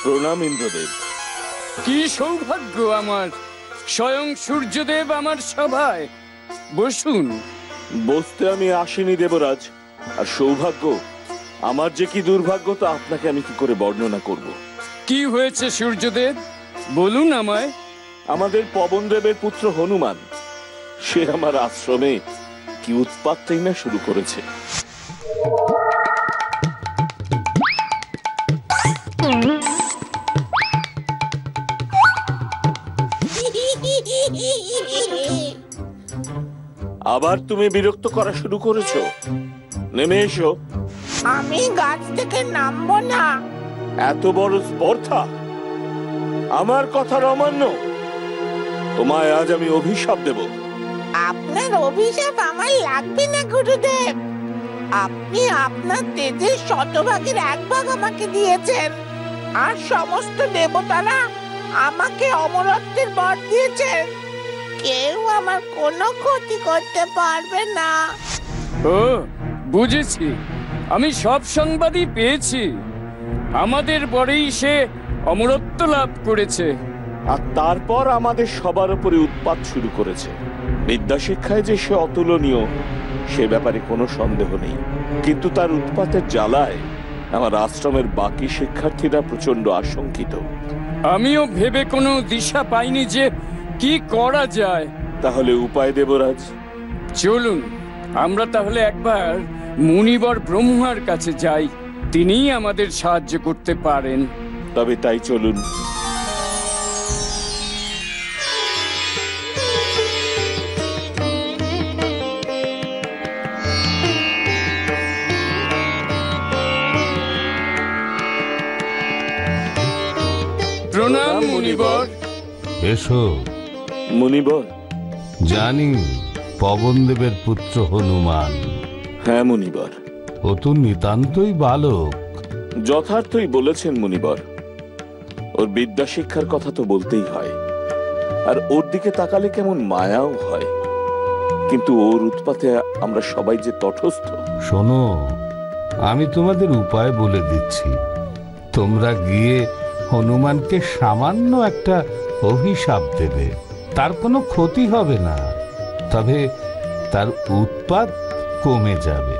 প্রণাম ইন্দ্রদেব। কি সৌভাগ্য আমার, স্বয়ং সূর্যদেব আমার সভায়। বসুন। বসতে আমি আসিনি দেবরাজ, আর সৌভাগ্য আমার যে কি দুর্ভাগ্য তা আপনাকে আমি কি করে বর্ণনা করব। কি হয়েছে সূর্যদেব, বলুন আমায়। আমাদের পবনদেবের পুত্র হনুমান, সে আমার আশ্রমে কি উৎপাতটাই না শুরু করেছে। আবার তুমি বিরক্ত করা শুরু করেছো, নেমে এসো। আমি গাছ থেকে নামবো না। এত বড় স্পর্ধা, আমার কথার অমান্য, তোমায় আজ আমি অভিশাপ দেব। আপনার অভিশাপ আমার লাগবে না গুরুদেব। আপনি আপনার তেজের শতভাগের 1 ভাগ আমাকে দিয়েছেন, আর সমস্ত দেবতারা আমাকে অমরত্বের বর দিয়েছেন। কেউ আমার কোনো ক্ষতি করতে পারবে না। ও বুঝেছি, আমি সব সংবাদই পেয়েছি। আমাদের বরেই সে অমরত্ব লাভ করেছে, আর তারপর আমাদের সবার উপরে উৎপাত শুরু করেছে। বিদ্যা শিক্ষায় যে সে অতুলনীয় সে ব্যাপারে কোনো সন্দেহ নেই, কিন্তু তার উৎপাতের জ্বালায় আমার আশ্রমের বাকি শিক্ষার্থীরা প্রচন্ড আশঙ্কিত। আমিও ভেবে কোনো দিশা পাইনি যে কি করা যায়। তাহলে উপায় দেবরাজ? চলুন আমরা তাহলে একবার মুনিবর ব্রহ্মার কাছে যাই, তিনিই আমাদের সাহায্য করতে পারেন। তবে তাই চলুন। প্রণাম মুনিবর। এসো। মুনিবর? জানি পবনদেবের পুত্র হনুমান। হ্যাঁ মুনিবর। ও তো নিতান্তই বালক। যথার্থই বলেছেন মুনিবর, ওর বিদ্যা শিক্ষার কথা তো বলতেই হয়, আর ওর দিকে তাকালে কেমন মায়াও হয়, কিন্তু ওর উৎপাতে আমরা সবাই যে তটস্থ। শোনো, আমি তোমাদের উপায় বলে দিচ্ছি। তোমরা গিয়ে হনুমানকে সামান্য একটা অভিশাপ দেবে, তার কোনো ক্ষতি হবে না, তবে তার উৎপাত কমে যাবে।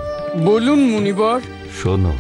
বলুন মুনিবর। শোনো,